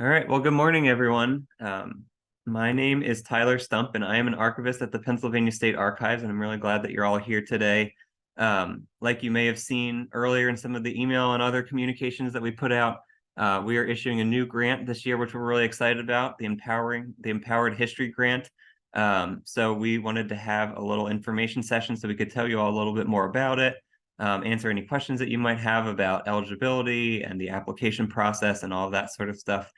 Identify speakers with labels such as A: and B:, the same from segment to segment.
A: All right. Well, good morning, everyone. My name is Tyler Stump, and I am an archivist at the Pennsylvania State Archives, and I'm really glad that you're all here today. Like you may have seen earlier in some of the email and other communications that we put out, we are issuing a new grant this year, which we're really excited about, the Empowered History Grant. So we wanted to have a little information session so we could tell you all a little bit more about it, answer any questions that you might have about eligibility and the application process and all of that sort of stuff.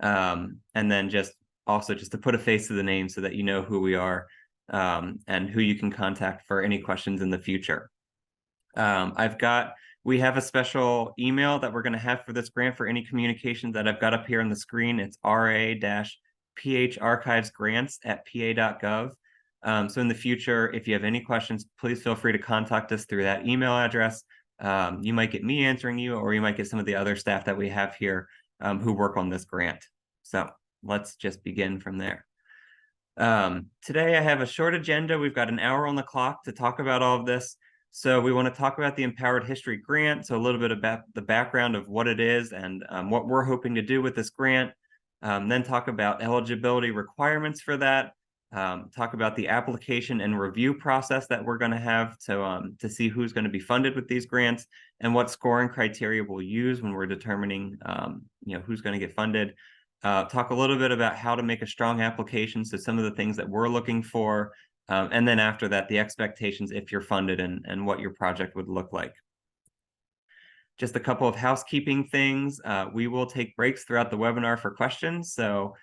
A: And then just to put a face to the name so that you know who we are, and who you can contact for any questions in the future. We have a special email that we're going to have for this grant for any communications that I've got up here on the screen. It's ra-pharchivesgrants@pa.gov. So in the future, if you have any questions, please feel free to contact us through that email address. You might get me answering you, or you might get some of the other staff that we have here who work on this grant. So let's just begin from there. Today I have a short agenda. We've got an hour on the clock to talk about all of this. So we want to talk about the Empowered History Grant, so a little bit about the background of what it is and what we're hoping to do with this grant. Then talk about eligibility requirements for that. Talk about the application and review process that we're going to have to see who's going to be funded with these grants and what scoring criteria we'll use when we're determining who's going to get funded. Talk a little bit about how to make a strong application, so some of the things that we're looking for, and then after that, the expectations if you're funded and what your project would look like. Just a couple of housekeeping things. We will take breaks throughout the webinar for questions. So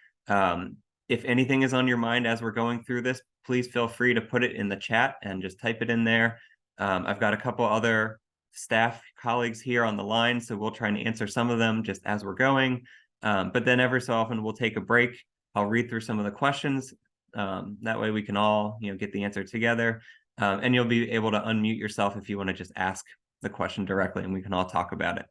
A: if anything is on your mind as we're going through this, please feel free to put it in the chat and just type it in there. I've got a couple other staff colleagues here on the line, so we'll try and answer some of them just as we're going. But then every so often we'll take a break. I'll read through some of the questions. That way we can all get the answer together. And you'll be able to unmute yourself if you want to just ask the question directly, and we can all talk about it.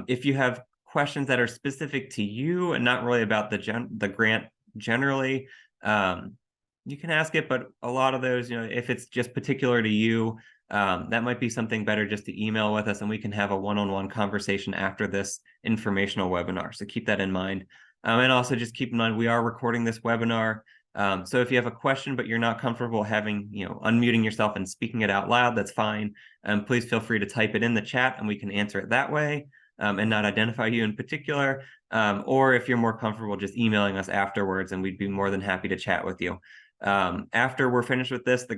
A: If you have questions that are specific to you and not really about the grant generally, you can ask it, but a lot of those, if it's just particular to you, that might be something better just to email with us, and we can have a one-on-one conversation after this informational webinar. So keep that in mind. And also just keep in mind, we are recording this webinar. So if you have a question, but you're not comfortable unmuting yourself and speaking it out loud, that's fine. Please feel free to type it in the chat and we can answer it that way, and not identify you in particular. Or if you're more comfortable just emailing us afterwards, and we'd be more than happy to chat with you. After we're finished with this, the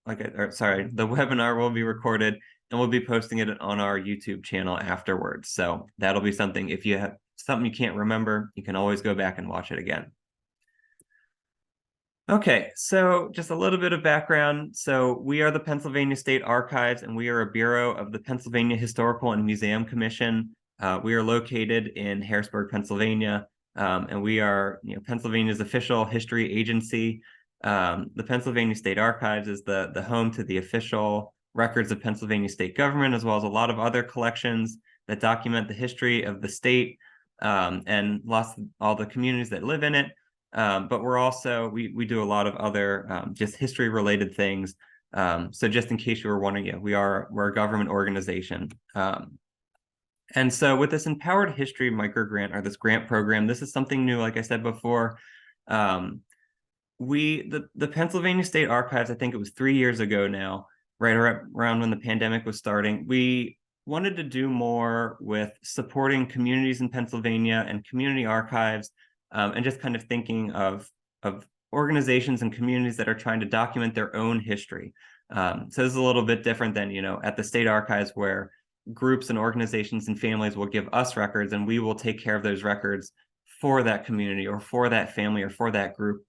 A: webinar will be recorded and we'll be posting it on our YouTube channel afterwards. So that'll be something, if you have something you can't remember, you can always go back and watch it again. Okay, so just a little bit of background. So we are the Pennsylvania State Archives, and we are a bureau of the Pennsylvania Historical and Museum Commission. We are located in Harrisburg, Pennsylvania, and we are Pennsylvania's official history agency. The Pennsylvania State Archives is the home to the official records of Pennsylvania state government, as well as a lot of other collections that document the history of the state, and all the communities that live in it. But we're also, we do a lot of other just history related things. So just in case you were wondering, we're a government organization. And so with this Empowered History Microgrant, or this grant program, this is something new, like I said before. The Pennsylvania State Archives, I think it was 3 years ago now, right around when the pandemic was starting, we wanted to do more with supporting communities in Pennsylvania and community archives, and just kind of thinking of organizations and communities that are trying to document their own history. So this is a little bit different than, at the state archives, where groups and organizations and families will give us records and we will take care of those records for that community or for that family or for that group.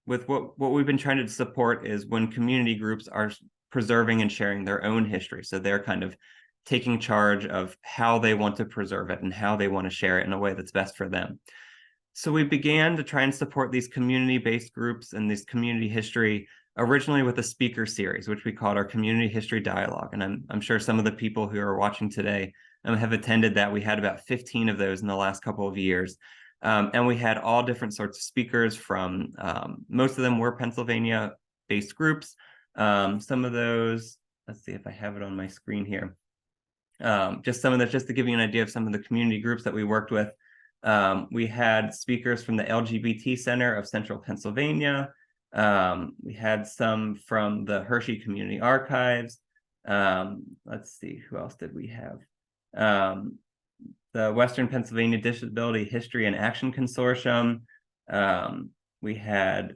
A: With what we've been trying to support is when community groups are preserving and sharing their own history. So they're kind of taking charge of how they want to preserve it and how they want to share it in a way that's best for them. So we began to try and support these community-based groups and this community history originally with a speaker series, which we called our Community History Dialogue. And I'm sure some of the people who are watching today have attended that. We had about 15 of those in the last couple of years. And we had all different sorts of speakers from, most of them were Pennsylvania-based groups. Some of those, let's see if I have it on my screen here. Just to give you an idea of some of the community groups that we worked with. We had speakers from the LGBT Center of Central Pennsylvania. We had some from the Hershey Community Archives. Let's see, who else did we have? The Western Pennsylvania Disability History and Action Consortium. We had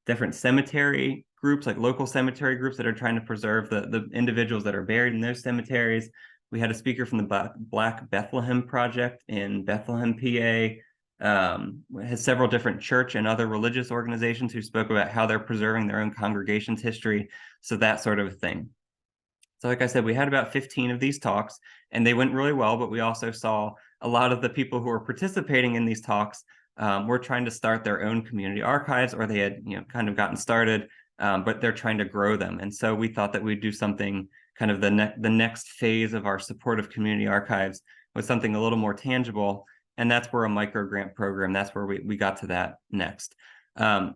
A: different cemetery groups, like local cemetery groups that are trying to preserve the individuals that are buried in those cemeteries. We had a speaker from the Black Bethlehem Project in Bethlehem, PA. Has several different church and other religious organizations who spoke about how they're preserving their own congregation's history. So that sort of thing. So like I said, we had about 15 of these talks and they went really well, but we also saw a lot of the people who were participating in these talks were trying to start their own community archives, or they had kind of gotten started, but they're trying to grow them. And so we thought that we'd do something kind of the next phase of our supportive community archives was something a little more tangible. And that's where a micro grant program, that's where we got to that next.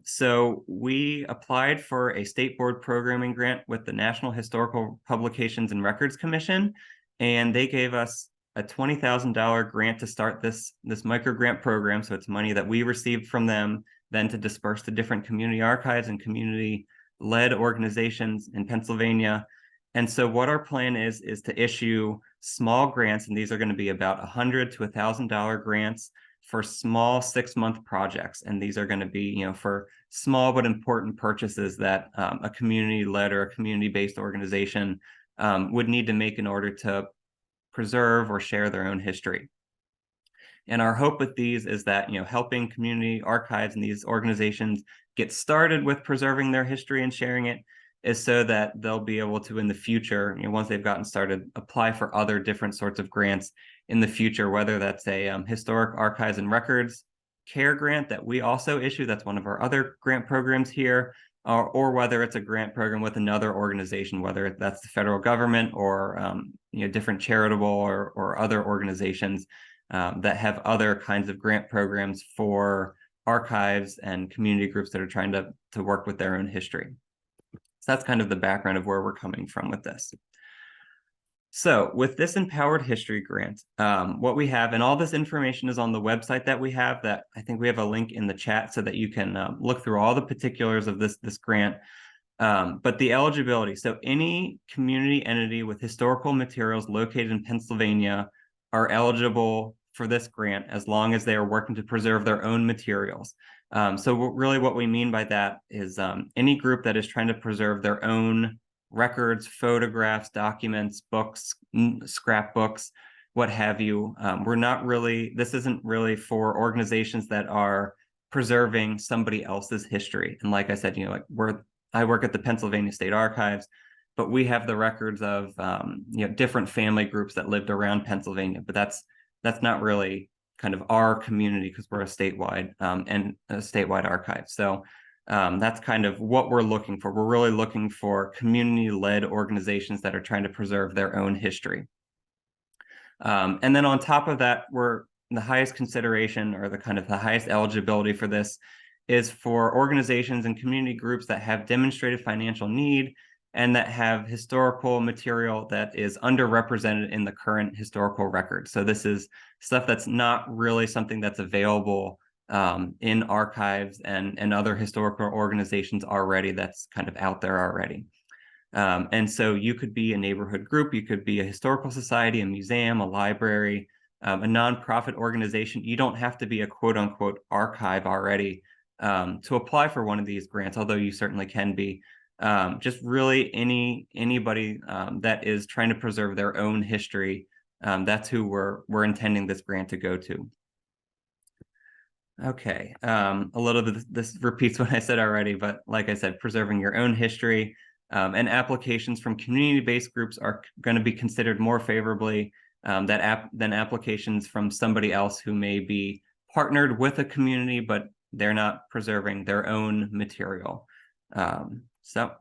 A: So we applied for a state board programming grant with the National Historical Publications and Records Commission, and they gave us a $20,000 grant to start this micro grant program. So it's money that we received from them, then to disperse to different community archives and community-led organizations in Pennsylvania. And so what our plan is to issue small grants, and these are going to be about $100 to $1,000 grants for small 6-month projects. And these are going to be, for small but important purchases that a community-led or a community-based organization would need to make in order to preserve or share their own history. And our hope with these is that, helping community archives and these organizations get started with preserving their history and sharing it is so that they'll be able to, in the future, once they've gotten started, apply for other different sorts of grants in the future, whether that's a historic archives and records care grant that we also issue, that's one of our other grant programs here, or whether it's a grant program with another organization, whether that's the federal government or different charitable or other organizations that have other kinds of grant programs for archives and community groups that are trying to work with their own history. So that's kind of the background of where we're coming from with this. So with this Empowered History Grant, what we have, and all this information is on the website that we have, that I think we have a link in the chat so that you can look through all the particulars of this grant. But the eligibility, so any community entity with historical materials located in Pennsylvania are eligible for this grant as long as they are working to preserve their own materials. So really what we mean by that is any group that is trying to preserve their own records, photographs, documents, books, scrapbooks, what have you. This isn't really for organizations that are preserving somebody else's history. And like I said, I work at the Pennsylvania State Archives, but we have the records of different family groups that lived around Pennsylvania, but that's not really kind of our community because we're a statewide archive. So that's kind of what we're looking for. We're really looking for community-led organizations that are trying to preserve their own history. And then on top of that, the highest consideration, or the highest eligibility for this, is for organizations and community groups that have demonstrated financial need and that have historical material that is underrepresented in the current historical record. So this is stuff that's not really something that's available in archives and other historical organizations already, that's kind of out there already. And so you could be a neighborhood group, you could be a historical society, a museum, a library, a nonprofit organization. You don't have to be a quote unquote archive already to apply for one of these grants, although you certainly can be. Just really anybody that is trying to preserve their own history. That's who we're intending this grant to go to. Okay, a little bit, this repeats what I said already, but like I said, preserving your own history and applications from community-based groups are going to be considered more favorably than applications from somebody else who may be partnered with a community, but they're not preserving their own material. So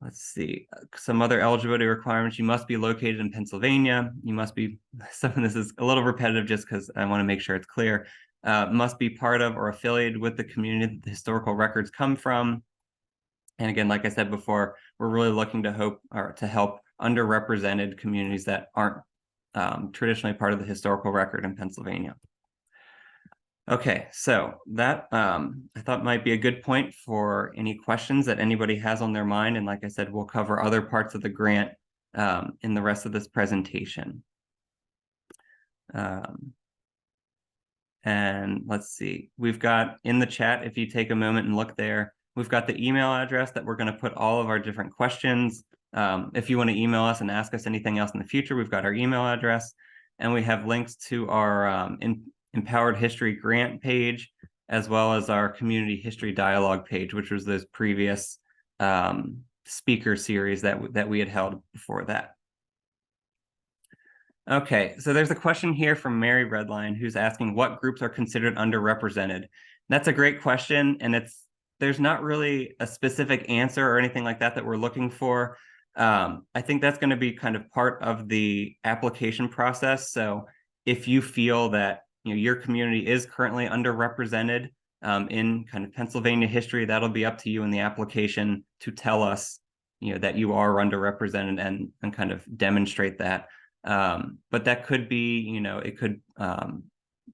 A: let's see, some other eligibility requirements. You must be located in Pennsylvania. You must be, some of this is a little repetitive just because I want to make sure it's clear. Must be part of or affiliated with the community that the historical records come from. And again, like I said before, we're really looking to help underrepresented communities that aren't traditionally part of the historical record in Pennsylvania. Okay, so that I thought might be a good point for any questions that anybody has on their mind. And like I said, we'll cover other parts of the grant in the rest of this presentation. And let's see, we've got in the chat, if you take a moment and look there, we've got the email address that we're going to put all of our different questions. If you want to email us and ask us anything else in the future, we've got our email address, and we have links to our Empowered History Grant page, as well as our Community History Dialogue page, which was those previous speaker series that we had held before that. Okay, so there's a question here from Mary Redline, who's asking what groups are considered underrepresented. That's a great question, and there's not really a specific answer or anything like that we're looking for. I think that's going to be kind of part of the application process. So if you feel that your community is currently underrepresented in kind of Pennsylvania history, that'll be up to you in the application to tell us that you are underrepresented and kind of demonstrate that. But that could be, it could,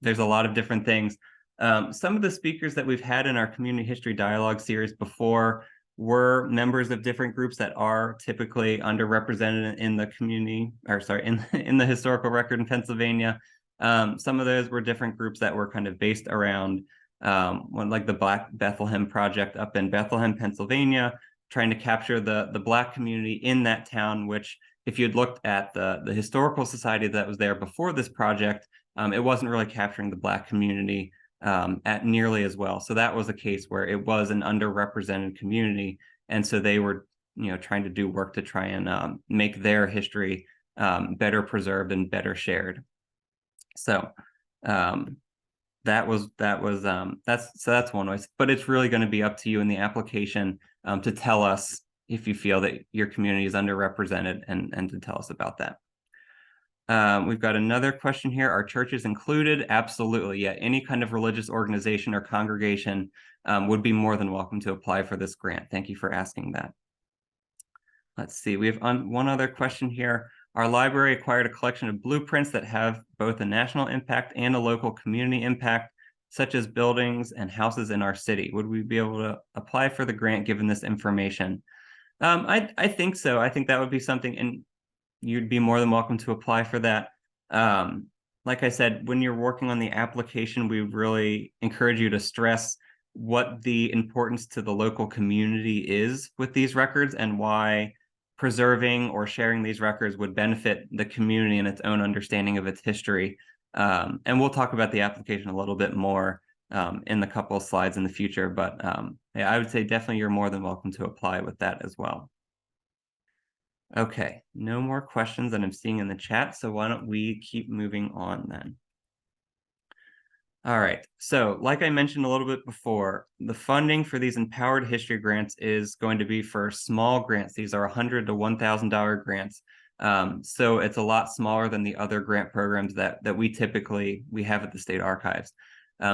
A: there's a lot of different things. Some of the speakers that we've had in our Community History Dialogue series before were members of different groups that are typically underrepresented in the community, or sorry, in the historical record in Pennsylvania. Some of those were different groups that were kind of based around like the Black Bethlehem Project up in Bethlehem, Pennsylvania, trying to capture the Black community in that town, which if you'd looked at the historical society that was there before this project, it wasn't really capturing the Black community at nearly as well. So that was a case where it was an underrepresented community. And so they were, trying to do work to try and make their history better preserved and better shared. So that's one way, but it's really going to be up to you in the application to tell us if you feel that your community is underrepresented and to tell us about that. We've got another question here. Are churches included? Absolutely. Yeah, any kind of religious organization or congregation would be more than welcome to apply for this grant. Thank you for asking that. Let's see, we have one other question here. Our library acquired a collection of blueprints that have both a national impact and a local community impact, such as buildings and houses in our city. Would we be able to apply for the grant given this information? I think so. I think that would be something, and you'd be more than welcome to apply for that. Like I said, when you're working on the application, we really encourage you to stress what the importance to the local community is with these records and why preserving or sharing these records would benefit the community in its own understanding of its history. And we'll talk about the application a little bit more in the couple of slides in the future, but yeah, I would say definitely you're more than welcome to apply with that as well. Okay, no more questions that I'm seeing in the chat, so why don't we keep moving on then? All right, so like I mentioned a little bit before, the funding for these Empowered History grants is going to be for small grants. These are $100 to $1,000 grants. So it's a lot smaller than the other grant programs that we have at the State Archives.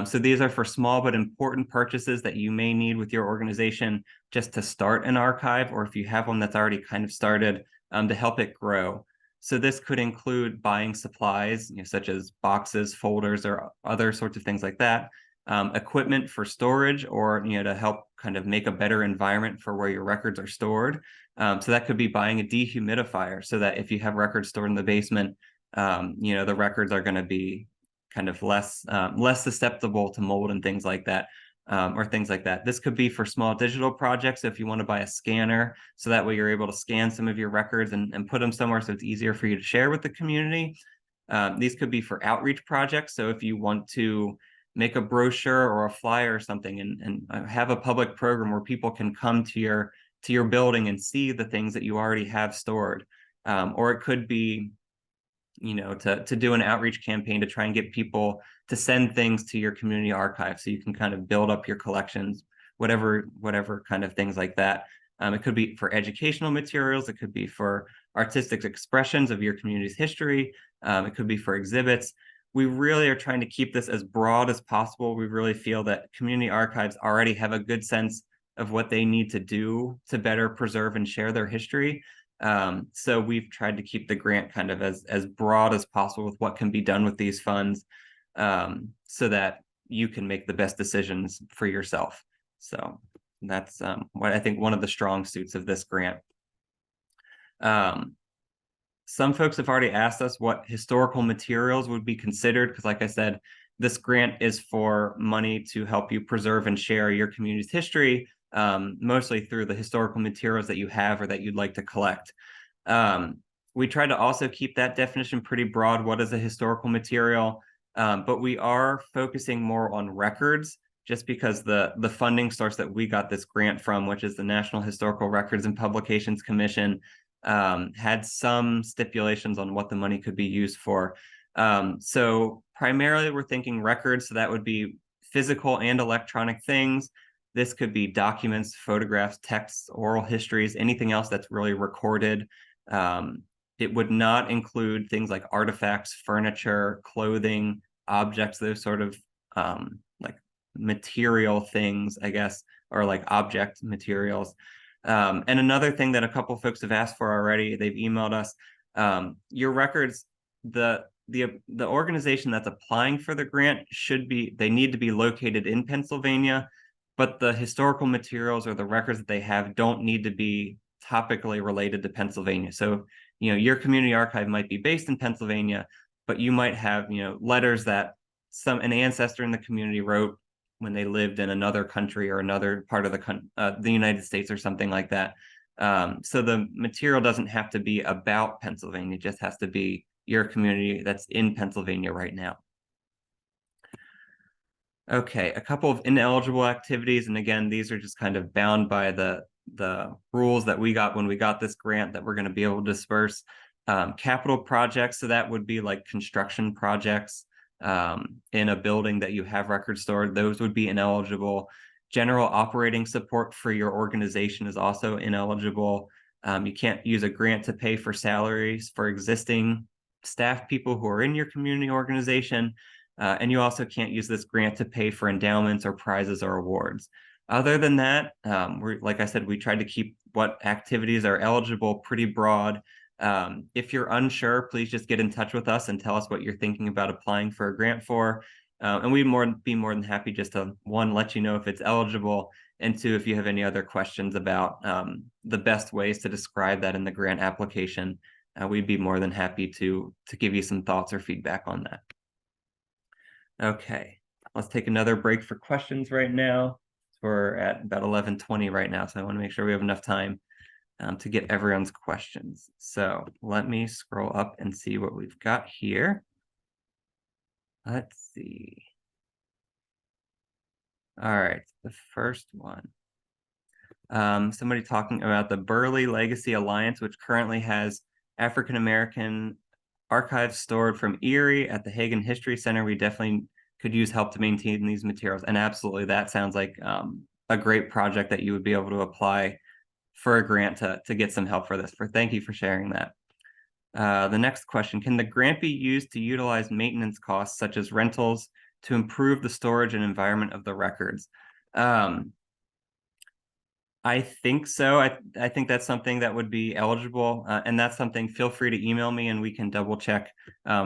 A: So these are for small but important purchases that you may need with your organization just to start an archive, or if you have one that's already kind of started, to help it grow. So this could include buying supplies, such as boxes, folders, or other sorts of things like that, equipment for storage, or to help kind of make a better environment for where your records are stored. So that could be buying a dehumidifier, so that if you have records stored in the basement, the records are going to be kind of less susceptible to mold and things like that. Or things like that. This could be for small digital projects. If you want to buy a scanner, so that way you're able to scan some of your records and put them somewhere so it's easier for you to share with the community. These could be for outreach projects. So if you want to make a brochure or a flyer or something and have a public program where people can come to your building and see the things that you already have stored. Or it could be to do an outreach campaign to try and get people to send things to your community archive so you can kind of build up your collections, whatever kind of things like that. It could be for educational materials. It could be for artistic expressions of your community's history. It could be for exhibits. We really are trying to keep this as broad as possible. We really feel that community archives already have a good sense of what they need to do to better preserve and share their history. So we've tried to keep the grant kind of as broad as possible with what can be done with these funds, so that you can make the best decisions for yourself. So that's what I think one of the strong suits of this grant. Some folks have already asked us what historical materials would be considered, because like I said, this grant is for money to help you preserve and share your community's history, mostly through the historical materials that you have or that you'd like to collect. We try to also keep that definition pretty broad. What is a historical material? But we are focusing more on records, just because the funding source that we got this grant from, which is the National Historical Records and Publications Commission, had some stipulations on what the money could be used for. So primarily we're thinking records, so that would be physical and electronic things. This could be documents, photographs, texts, oral histories, anything else that's really recorded. It would not include things like artifacts, furniture, clothing, objects, those sort of like material things, I guess, or like object materials. And another thing that a couple of folks have asked for already, they've emailed us, your records, the organization that's applying for the grant they need to be located in Pennsylvania, but the historical materials or the records that they have don't need to be topically related to Pennsylvania. So, your community archive might be based in Pennsylvania, but you might have, letters that an ancestor in the community wrote when they lived in another country or another part of the United States or something like that. So the material doesn't have to be about Pennsylvania, it just has to be your community that's in Pennsylvania right now. Okay, a couple of ineligible activities, and again, these are just kind of bound by the rules that we got when we got this grant that we're going to be able to disperse. Capital projects, so that would be like construction projects in a building that you have records stored, those would be ineligible. General operating support for your organization is also ineligible. You can't use a grant to pay for salaries for existing staff people who are in your community organization. And you also can't use this grant to pay for endowments or prizes or awards. Other than that, like I said, we tried to keep what activities are eligible pretty broad. If you're unsure, please just get in touch with us and tell us what you're thinking about applying for a grant for. And we'd be more than happy just to, one, let you know if it's eligible, and two, if you have any other questions about the best ways to describe that in the grant application, we'd be more than happy to give you some thoughts or feedback on that. Okay, let's take another break for questions right now. We're at about 11:20 right now, so I want to make sure we have enough time to get everyone's questions. So let me scroll up and see what we've got here. Let's see. All right, the first one. Somebody talking about the Burley Legacy Alliance, which currently has African American archives stored from Erie at the Hagen History Center. We definitely could use help to maintain these materials. And absolutely, that sounds like a great project that you would be able to apply for a grant to get some help for this. Thank you for sharing that. The next question, can the grant be used to utilize maintenance costs such as rentals to improve the storage and environment of the records? I think so. I think that's something that would be eligible, and that's something, feel free to email me and we can double check.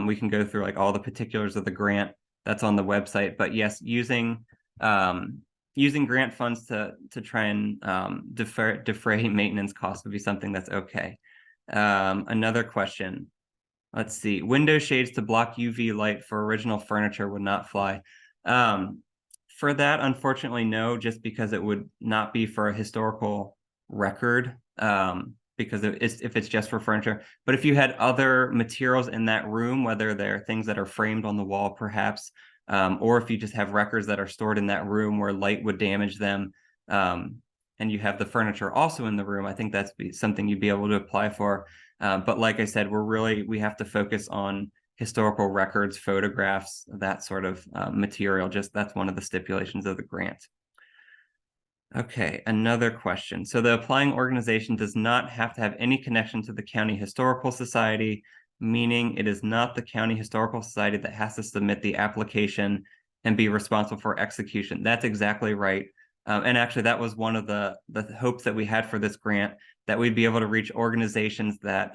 A: We can go through like all the particulars of the grant that's on the website. But yes, using grant funds to try and defray maintenance costs would be something that's okay. Another question. Let's see. Window shades to block UV light for original furniture would not fly. For that, unfortunately, no, just because it would not be for a historical record, because if it's just for furniture. But if you had other materials in that room, whether they're things that are framed on the wall, perhaps, or if you just have records that are stored in that room where light would damage them, and you have the furniture also in the room, I think that's something you'd be able to apply for. But like I said, we have to focus on historical records, photographs, that sort of material. That's one of the stipulations of the grant. Okay, another question. So the applying organization does not have to have any connection to the County Historical Society, meaning it is not the County Historical Society that has to submit the application and be responsible for execution. That's exactly right. And actually, that was one of the hopes that we had for this grant, that we'd be able to reach organizations that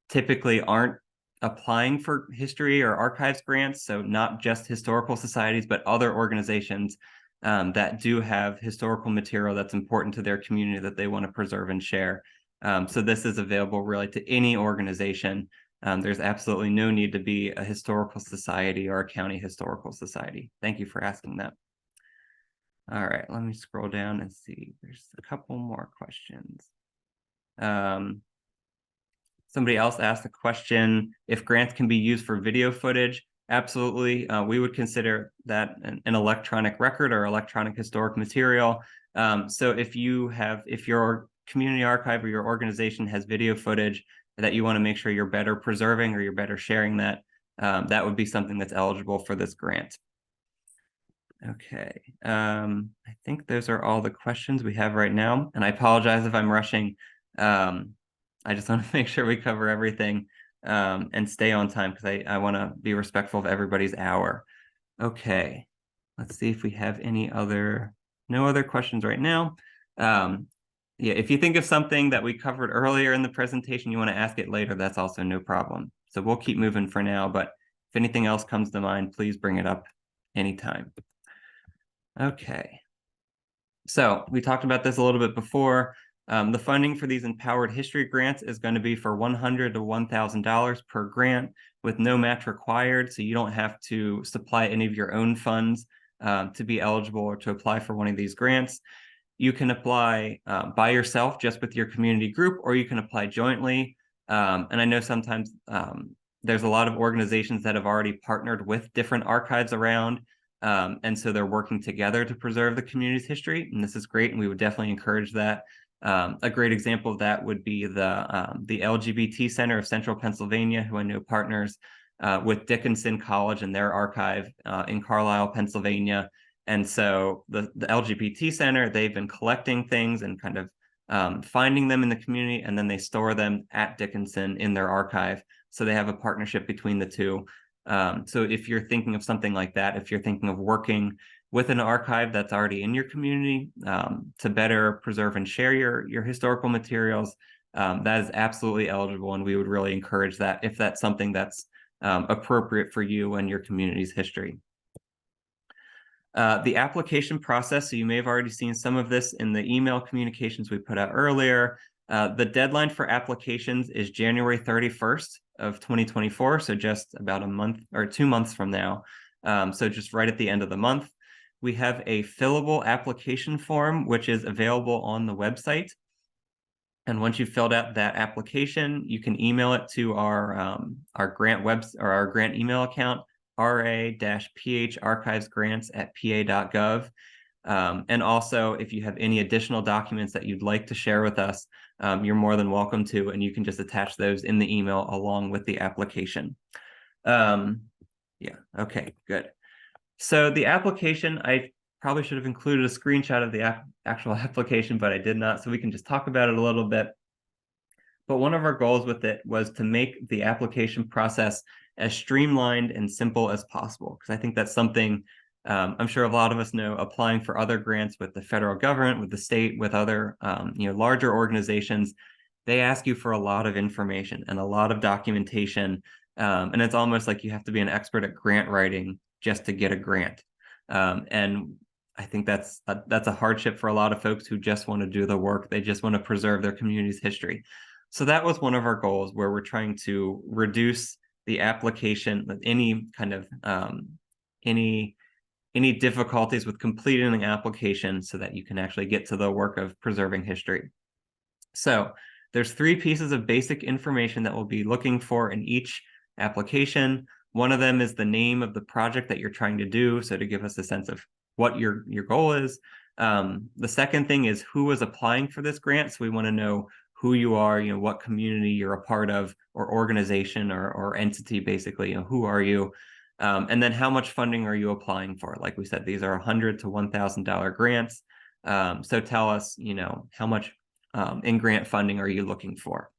A: typically aren't applying for history or archives grants. So not just historical societies, but other organizations that do have historical material that's important to their community that they want to preserve and share. So this is available really to any organization. There's absolutely no need to be a historical society or a county historical society. Thank you for asking that. All right, let me scroll down and see. There's a couple more questions. Somebody else asked a question, if grants can be used for video footage. Absolutely. We would consider that an electronic record or electronic historic material. So if your community archive or your organization has video footage that you want to make sure you're better preserving or you're better sharing that, that would be something that's eligible for this grant. Okay, I think those are all the questions we have right now, and I apologize if I'm rushing. I just want to make sure we cover everything and stay on time because I want to be respectful of everybody's hour. Okay, let's see if we have no other questions right now. Yeah, if you think of something that we covered earlier in the presentation, you want to ask it later, that's also no problem. So we'll keep moving for now, but if anything else comes to mind, please bring it up anytime. Okay, so we talked about this a little bit before. The funding for these empowered history grants is going to be for $100 to $1,000 per grant with no match required. So you don't have to supply any of your own funds to be eligible or to apply for one of these grants. You can apply by yourself just with your community group, or you can apply jointly. And I know sometimes there's a lot of organizations that have already partnered with different archives around. And so they're working together to preserve the community's history. And this is great. And we would definitely encourage that. A great example of that would be the LGBT Center of Central Pennsylvania, who I know partners with Dickinson College and their archive in Carlisle, Pennsylvania. And so the LGBT Center, they've been collecting things and kind of finding them in the community, and then they store them at Dickinson in their archive. So they have a partnership between the two. So if you're thinking of something like that, if you're thinking of working with an archive that's already in your community to better preserve and share your historical materials, that is absolutely eligible, and we would really encourage that if that's something that's appropriate for you and your community's history. The application process, so you may have already seen some of this in the email communications we put out earlier. The deadline for applications is January 31st of 2024, so just about a month or 2 months from now. So just right at the end of the month. We have a fillable application form, which is available on the website. And once you've filled out that application, you can email it to our grant or our grant email account, ra-pharchivesgrants@pa.gov. And also, if you have any additional documents that you'd like to share with us, you're more than welcome to, and you can just attach those in the email along with the application. Yeah, okay, good. So the application, I probably should have included a screenshot of the actual application, but I did not, so we can just talk about it a little bit. But one of our goals with it was to make the application process as streamlined and simple as possible, because I think that's something I'm sure a lot of us know, applying for other grants with the federal government, with the state, with other larger organizations. They ask you for a lot of information and a lot of documentation, and it's almost like you have to be an expert at grant writing just to get a grant. And I think that's a hardship for a lot of folks who just want to do the work. They just want to preserve their community's history. So that was one of our goals, where we're trying to reduce the application, any kind of any difficulties with completing the application, so that you can actually get to the work of preserving history. So there's 3 pieces of basic information that we'll be looking for in each application. One of them is the name of the project that you're trying to do, so to give us a sense of what your goal is. The second thing is who is applying for this grant. So we want to know who you are, what community you're a part of, or organization or entity, basically, who are you? And then how much funding are you applying for? Like we said, these are $100 to $1,000 grants. So tell us, how much in grant funding are you looking for?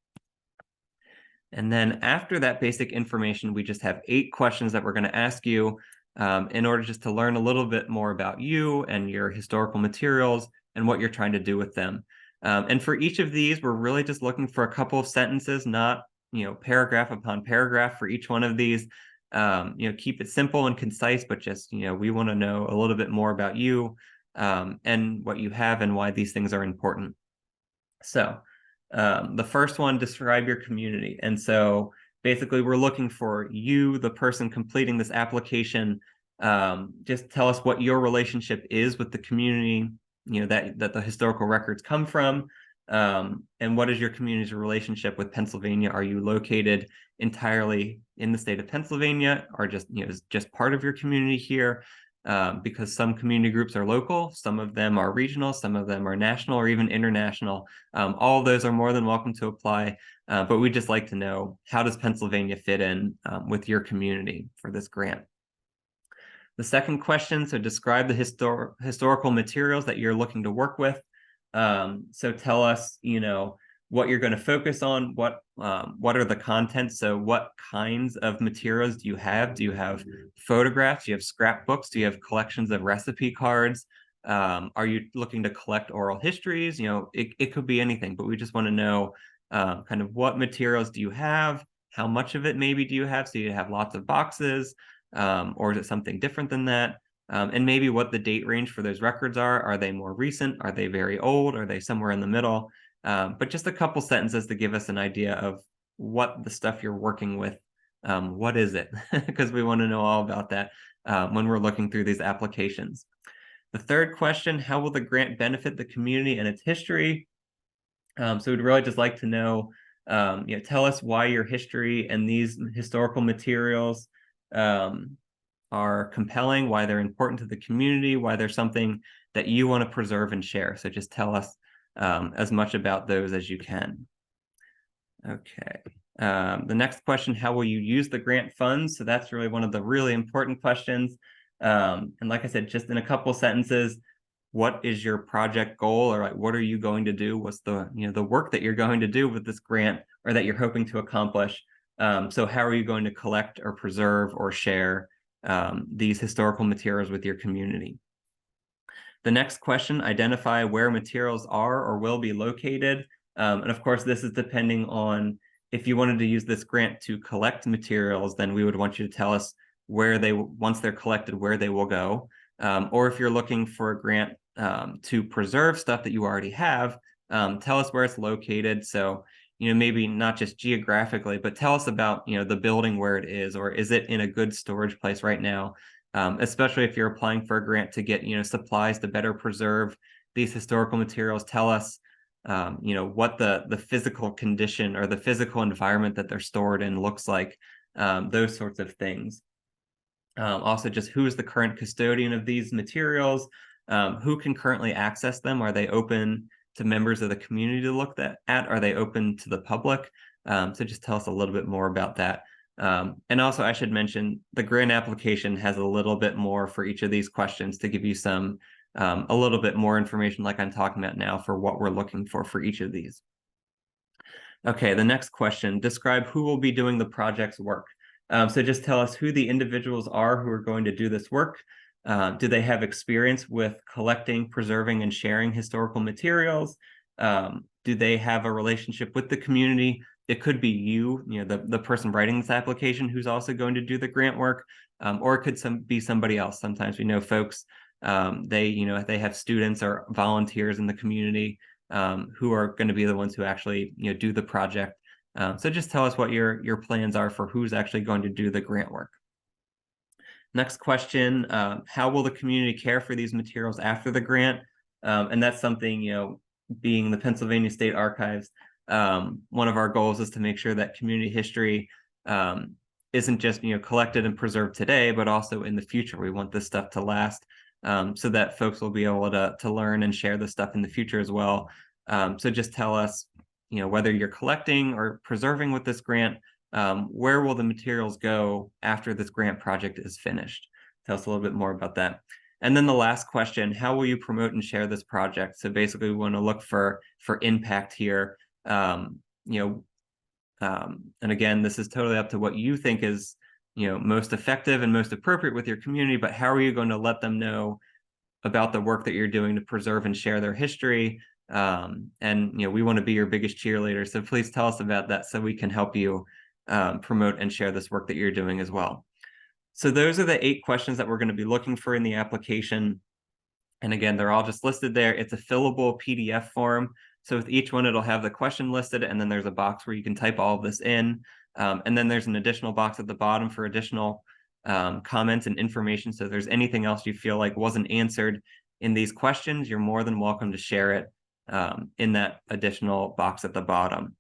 A: And then after that basic information, we just have 8 questions that we're going to ask you. in order just to learn a little bit more about you and your historical materials and what you're trying to do with them. And for each of these, we're really just looking for a couple of sentences, not paragraph upon paragraph for each one of these. Keep it simple and concise, but just we want to know a little bit more about you and what you have and why these things are important. So the first one, describe your community. And so basically we're looking for you, the person completing this application. Just tell us what your relationship is with the community, that the historical records come from. And what is your community's relationship with Pennsylvania? Are you located entirely in the state of Pennsylvania, or just part of your community here? Because some community groups are local, some of them are regional, some of them are national or even international. All of those are more than welcome to apply, but we'd just like to know, how does Pennsylvania fit in with your community for this grant? The second question, so describe the historical materials that you're looking to work with. So tell us, what you're going to focus on, what are the contents? So what kinds of materials do you have? Do you have photographs? Do you have scrapbooks? Do you have collections of recipe cards? Are you looking to collect oral histories? It could be anything, but we just want to know kind of what materials do you have? How much of it maybe do you have? So you have lots of boxes, or is it something different than that? And maybe what the date range for those records are. Are they more recent? Are they very old? Are they somewhere in the middle? But just a couple sentences to give us an idea of what the stuff you're working with, what is it? Because we want to know all about that when we're looking through these applications. The third question, how will the grant benefit the community and its history? So we'd really just like to know, tell us why your history and these historical materials are compelling, why they're important to the community, why they're something that you want to preserve and share. So just tell us as much about those as you can. Okay. The next question, how will you use the grant funds? So that's really one of the really important questions. And like I said, just in a couple sentences, what is your project goal, or what are you going to do? What's the the work that you're going to do with this grant, or that you're hoping to accomplish? So how are you going to collect or preserve or share these historical materials with your community? The next question, identify where materials are or will be located. And of course, this is depending on, if you wanted to use this grant to collect materials, then we would want you to tell us where once they're collected, where they will go. Or if you're looking for a grant to preserve stuff that you already have, tell us where it's located. So, maybe not just geographically, but tell us about, the building where it is, or is it in a good storage place right now? Especially if you're applying for a grant to get, supplies to better preserve these historical materials. Tell us, what the physical condition or the physical environment that they're stored in looks like, those sorts of things. Also, just who is the current custodian of these materials? Who can currently access them? Are they open to members of the community to look at? Are they open to the public? So just tell us a little bit more about that. And also, I should mention, the grant application has a little bit more for each of these questions to give you some a little bit more information, like I'm talking about now, for what we're looking for each of these. Okay, the next question, describe who will be doing the project's work. So just tell us who the individuals are who are going to do this work. Do they have experience with collecting, preserving, and sharing historical materials? Do they have a relationship with the community? It could be you, the person writing this application, who's also going to do the grant work, or it could be somebody else. Sometimes we know folks, they have students or volunteers in the community who are going to be the ones who actually do the project. So just tell us what your plans are for who's actually going to do the grant work. Next question, how will the community care for these materials after the grant? And that's something, being the Pennsylvania State Archives, one of our goals is to make sure that community history isn't just collected and preserved today, but also in the future. We want this stuff to last, so that folks will be able to learn and share this stuff in the future as well. So just tell us, whether you're collecting or preserving with this grant, where will the materials go after this grant project is finished? Tell us a little bit more about that. And then the last question, how will you promote and share this project? So basically, we want to look for impact here. And again, this is totally up to what you think is most effective and most appropriate with your community, but how are you going to let them know about the work that you're doing to preserve and share their history? And we want to be your biggest cheerleader. So please tell us about that so we can help you promote and share this work that you're doing as well. So those are the 8 questions that we're going to be looking for in the application. And again, they're all just listed there. It's a fillable PDF form. So with each one, it'll have the question listed, and then there's a box where you can type all of this in. And then there's an additional box at the bottom for additional comments and information. So if there's anything else you feel like wasn't answered in these questions, you're more than welcome to share it in that additional box at the bottom.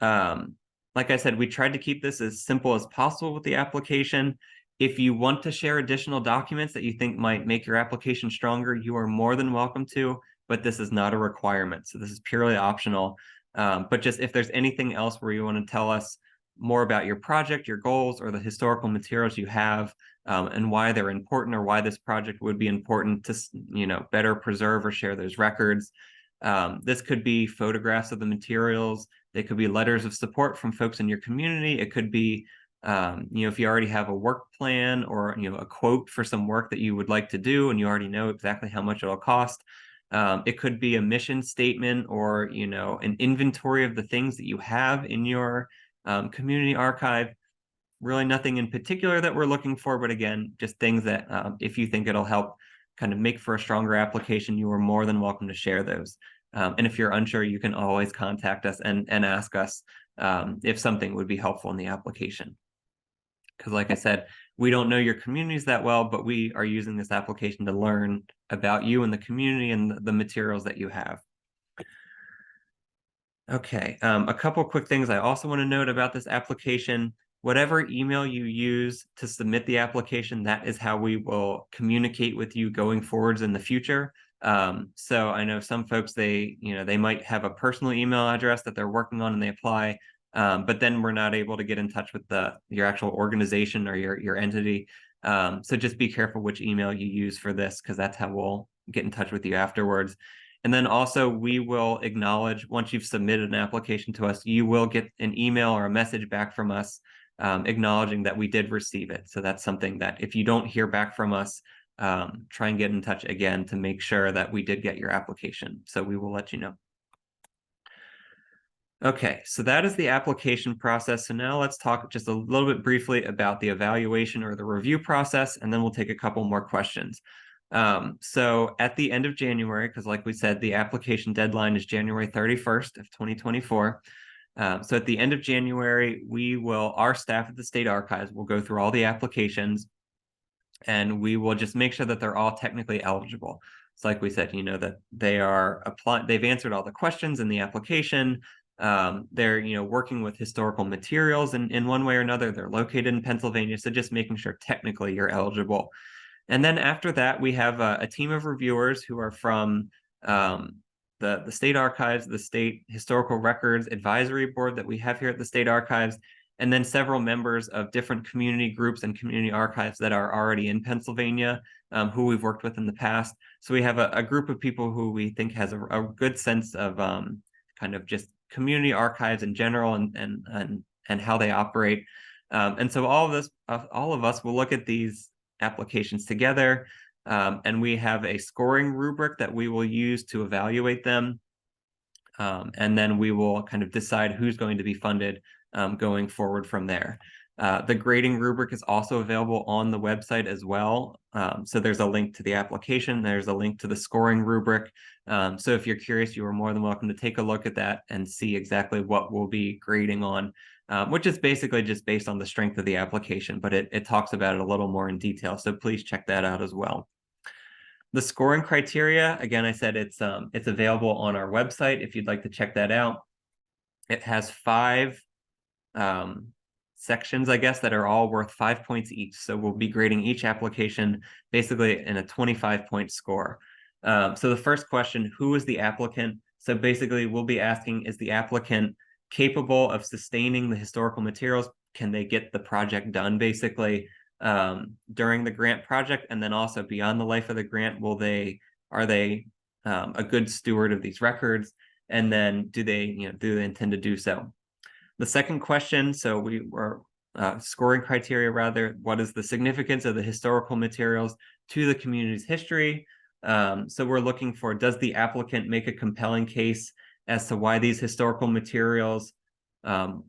A: Like I said, we tried to keep this as simple as possible with the application. If you want to share additional documents that you think might make your application stronger, you are more than welcome to, but this is not a requirement. So this is purely optional. But just if there's anything else where you want to tell us more about your project, your goals, or the historical materials you have, and why they're important, or why this project would be important to, better preserve or share those records. This could be photographs of the materials. They could be letters of support from folks in your community. It could be if you already have a work plan or a quote for some work that you would like to do and you already know exactly how much it'll cost. It could be a mission statement or an inventory of the things that you have in your community archive. Really nothing in particular that we're looking for, but again, just things that if you think it'll help kind of make for a stronger application, you are more than welcome to share those. And if you're unsure, you can always contact us and ask us if something would be helpful in the application. Because like I said, we don't know your communities that well, but we are using this application to learn about you and the community and the materials that you have. Okay, a couple quick things I also want to note about this application. Whatever email you use to submit the application, that is how we will communicate with you going forwards in the future. So I know some folks, they might have a personal email address that they're working on and they apply. But then we're not able to get in touch with your actual organization or your entity. So just be careful which email you use for this, because that's how we'll get in touch with you afterwards. And then also we will acknowledge once you've submitted an application to us, you will get an email or a message back from us acknowledging that we did receive it. So that's something that if you don't hear back from us, try and get in touch again to make sure that we did get your application. So we will let you know. Okay, so that is the application process. So now let's talk just a little bit briefly about the evaluation or the review process, and then we'll take a couple more questions. So at the end of January, because like we said, the application deadline is January 31st of 2024. So at the end of January, our staff at the State Archives will go through all the applications, and we will just make sure that they're all technically eligible. So like we said, that they've answered all the questions in the application. They're working with historical materials in one way or another. They're located in Pennsylvania, so just making sure technically you're eligible. And then after that, we have a team of reviewers who are from the State Archives, the State Historical Records Advisory Board that we have here at the State Archives, and then several members of different community groups and community archives that are already in Pennsylvania, who we've worked with in the past. So we have a group of people who we think has a good sense of kind of just community archives in general and how they operate. And so all of us will look at these applications together, and we have a scoring rubric that we will use to evaluate them. And then we will kind of decide who's going to be funded going forward from there. The grading rubric is also available on the website as well. So there's a link to the application. There's a link to the scoring rubric. So if you're curious, you are more than welcome to take a look at that and see exactly what we'll be grading on, which is basically just based on the strength of the application, but it talks about it a little more in detail. So please check that out as well. The scoring criteria, again, I said it's available on our website if you'd like to check that out. It has 5 sections, I guess, that are all worth 5 points each. So we'll be grading each application basically in a 25-point score. So the first question, who is the applicant? So basically we'll be asking, is the applicant capable of sustaining the historical materials? Can they get the project done basically during the grant project? And then also beyond the life of the grant, are they a good steward of these records? And then do they intend to do so? The second question, so scoring criteria rather. What is the significance of the historical materials to the community's history? So we're looking for, does the applicant make a compelling case as to why these historical materials,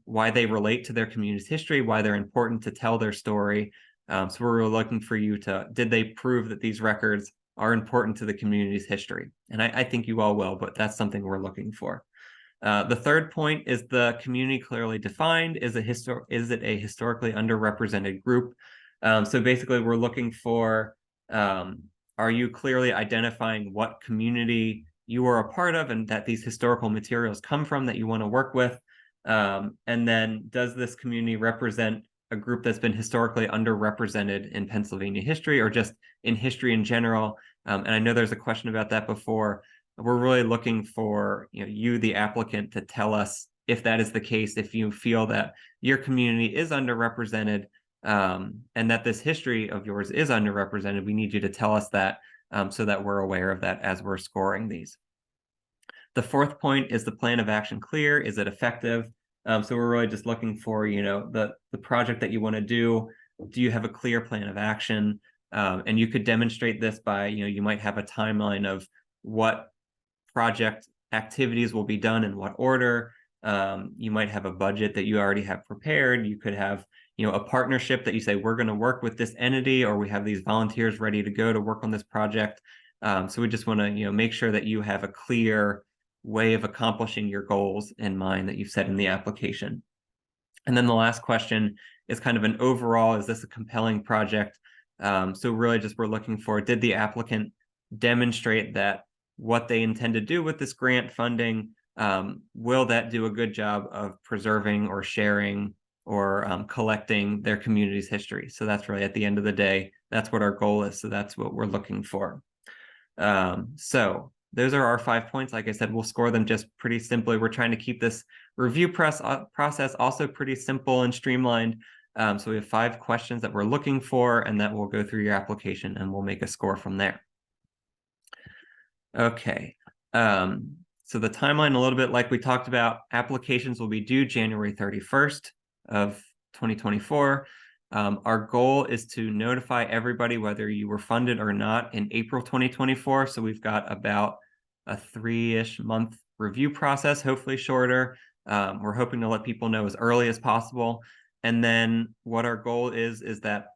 A: why they relate to their community's history, why they're important to tell their story. So we're looking for you to, did they prove that these records are important to the community's history? And I think you all will, but that's something we're looking for. The third point is the community clearly defined? Is it a historically underrepresented group? So basically, we're looking for, are you clearly identifying what community you are a part of and that these historical materials come from that you want to work with? And then does this community represent a group that's been historically underrepresented in Pennsylvania history or just in history in general? And I know there's a question about that before. We're really looking for you, the applicant, to tell us if that is the case, if you feel that your community is underrepresented and that this history of yours is underrepresented. We need you to tell us that so that we're aware of that as we're scoring these. The fourth point is the plan of action clear? Is it effective? So we're really just looking for the project that you want to do. Do you have a clear plan of action? And you could demonstrate this by you might have a timeline of what project activities will be done in what order. You might have a budget that you already have prepared. You could have a partnership that you say, we're going to work with this entity, or we have these volunteers ready to go to work on this project. So we just want to make sure that you have a clear way of accomplishing your goals in mind that you've set in the application. And then the last question is kind of an overall, is this a compelling project? So really just we're looking for, did the applicant demonstrate that what they intend to do with this grant funding, will that do a good job of preserving or sharing or collecting their community's history? So that's really, at the end of the day, that's what our goal is. So that's what we're looking for. So those are our 5 points. Like I said, we'll score them just pretty simply. We're trying to keep this review process also pretty simple and streamlined. So we have 5 questions that we're looking for, and that will go through your application, and we'll make a score from there. Okay. So the timeline, a little bit like we talked about, applications will be due January 31st of 2024. Our goal is to notify everybody whether you were funded or not in April 2024. So we've got about a 3-ish month review process, hopefully shorter. We're hoping to let people know as early as possible. And then what our goal is that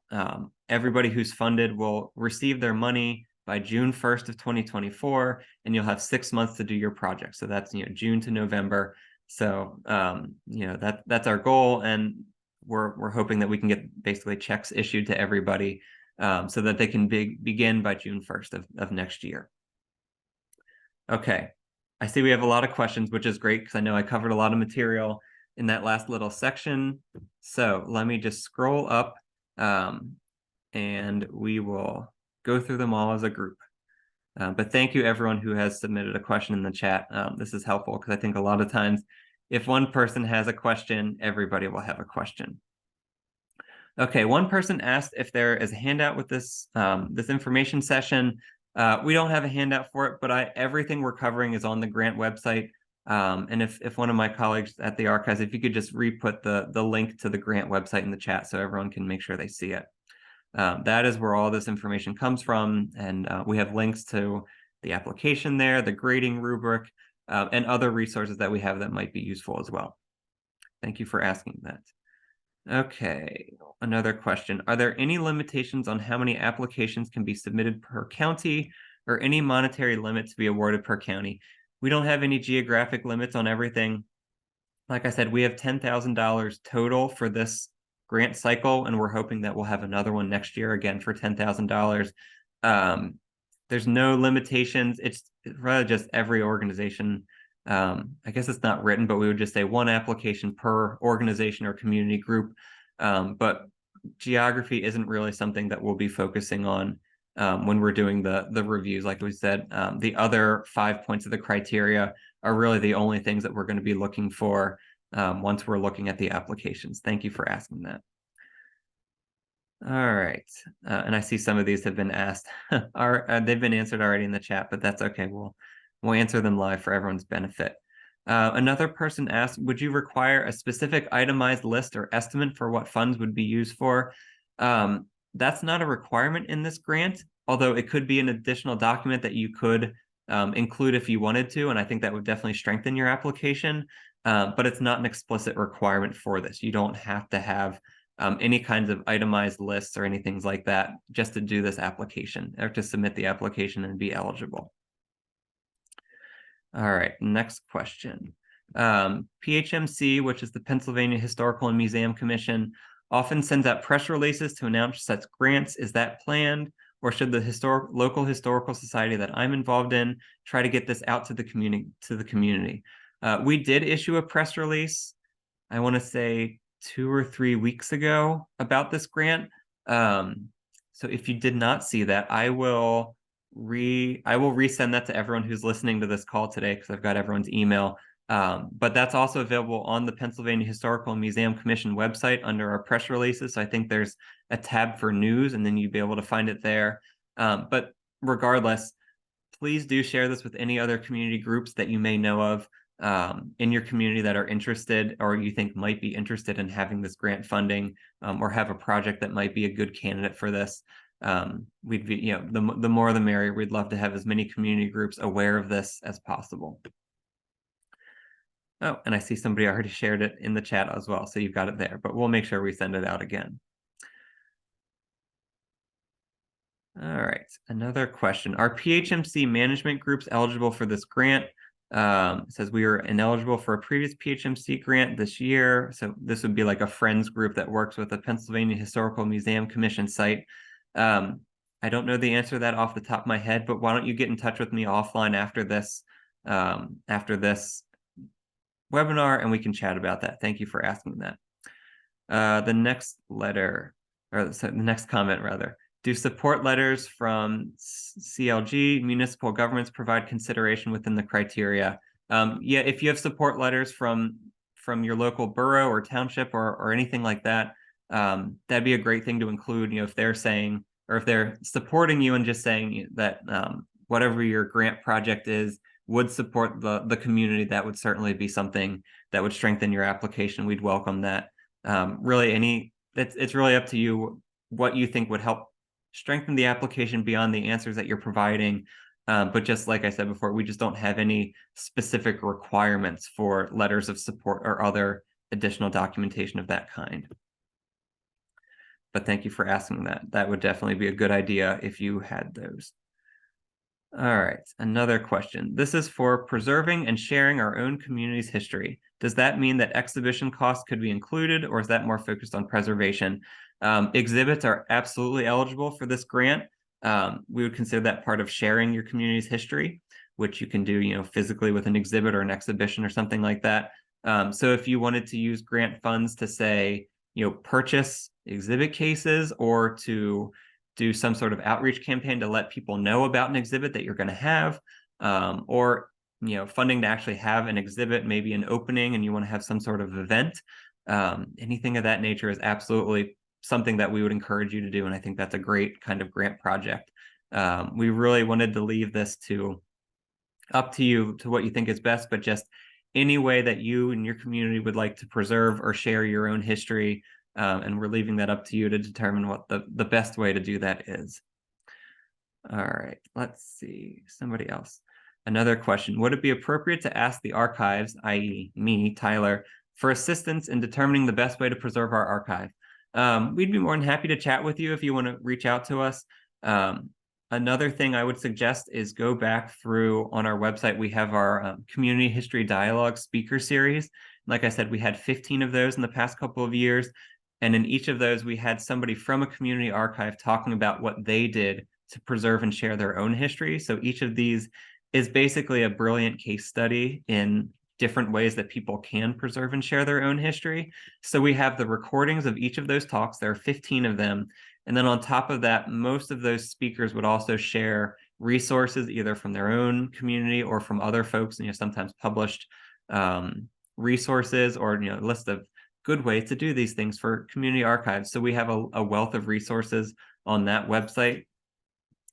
A: everybody who's funded will receive their money by June 1st of 2024, and you'll have 6 months to do your project. So that's June to November. So that's our goal, and we're hoping that we can get basically checks issued to everybody so that they can begin by June 1st of next year. Okay, I see we have a lot of questions, which is great because I know I covered a lot of material in that last little section. So let me just scroll up and we will go through them all as a group. But thank you everyone who has submitted a question in the chat. This is helpful because I think a lot of times if one person has a question, everybody will have a question. Okay, one person asked if there is a handout with this this information session. We don't have a handout for it, but everything we're covering is on the grant website. And if one of my colleagues at the archives, if you could just re-put the link to the grant website in the chat so everyone can make sure they see it. That is where all this information comes from, and we have links to the application there, the grading rubric, and other resources that we have that might be useful as well. Thank you for asking that. Okay, another question. Are there any limitations on how many applications can be submitted per county or any monetary limit to be awarded per county? We don't have any geographic limits on everything. Like I said, we have $10,000 total for this grant cycle, and we're hoping that we'll have another one next year again for $10,000. There's no limitations. It's rather just every organization. I guess it's not written, but we would just say 1 application per organization or community group. But geography isn't really something that we'll be focusing on when we're doing the reviews. Like we said, the other 5 points of the criteria are really the only things that we're going to be looking for once we're looking at the applications. Thank you for asking that. All right, and I see some of these have been asked. They've been answered already in the chat, but that's okay. We'll answer them live for everyone's benefit. Another person asked, would you require a specific itemized list or estimate for what funds would be used for? That's not a requirement in this grant, although it could be an additional document that you could include if you wanted to, and I think that would definitely strengthen your application, but it's not an explicit requirement for this. You don't have to have any kinds of itemized lists or anything like that just to do this application or to submit the application and be eligible. All right, next question. PHMC, which is the Pennsylvania Historical and Museum Commission, often sends out press releases to announce such grants. Is that planned, or should the local historical society that I'm involved in try to get this out to the community? We did issue a press release, I want to say 2 or 3 weeks ago, about this grant. So if you did not see that, I will resend that to everyone who's listening to this call today, because I've got everyone's email. But that's also available on the Pennsylvania Historical and Museum Commission website under our press releases. So I think there's a tab for news, and then you'd be able to find it there. But regardless, please do share this with any other community groups that you may know of in your community that are interested, or you think might be interested in having this grant funding, or have a project that might be a good candidate for this. We'd be, the more the merrier. We'd love to have as many community groups aware of this as possible. Oh, and I see somebody already shared it in the chat as well, so you've got it there, but we'll make sure we send it out again. All right, another question. Are PHMC management groups eligible for this grant? It says we are ineligible for a previous PHMC grant this year. So this would be like a friends group that works with the Pennsylvania Historical Museum Commission site. I don't know the answer to that off the top of my head, but why don't you get in touch with me offline after this webinar, and we can chat about that. Thank you for asking that. The next letter, or the next comment rather. Do support letters from CLG municipal governments provide consideration within the criteria? Yeah, if you have support letters from your local borough or township or anything like that, that'd be a great thing to include. If they're saying, or if they're supporting you and just saying that whatever your grant project is would support the community, that would certainly be something that would strengthen your application. We'd welcome that. Really, it's really up to you what you think would help strengthen the application beyond the answers that you're providing. But just like I said before, we just don't have any specific requirements for letters of support or other additional documentation of that kind. But thank you for asking that. That would definitely be a good idea if you had those. All right, another question. This is for preserving and sharing our own community's history. Does that mean that exhibition costs could be included, or is that more focused on preservation? Exhibits are absolutely eligible for this grant. We would consider that part of sharing your community's history, which you can do, physically with an exhibit or an exhibition or something like that. So if you wanted to use grant funds to say, purchase exhibit cases, or to do some sort of outreach campaign to let people know about an exhibit that you're going to have, or funding to actually have an exhibit, maybe an opening, and you want to have some sort of event, anything of that nature is absolutely something that we would encourage you to do. And I think that's a great kind of grant project. We really wanted to leave this up to you, to what you think is best, but just any way that you and your community would like to preserve or share your own history. And we're leaving that up to you to determine what the best way to do that is. All right, let's see, somebody else. Another question, would it be appropriate to ask the archives, i.e. me, Tyler, for assistance in determining the best way to preserve our archive? We'd be more than happy to chat with you if you want to reach out to us. Another thing I would suggest is go back through on our website. We have our Community History Dialogue speaker series. Like I said, we had 15 of those in the past couple of years. And in each of those, we had somebody from a community archive talking about what they did to preserve and share their own history. So each of these is basically a brilliant case study in different ways that people can preserve and share their own history. So we have the recordings of each of those talks. There are 15 of them. And then on top of that, most of those speakers would also share resources either from their own community or from other folks, sometimes published resources, or a list of good ways to do these things for community archives. So we have a wealth of resources on that website.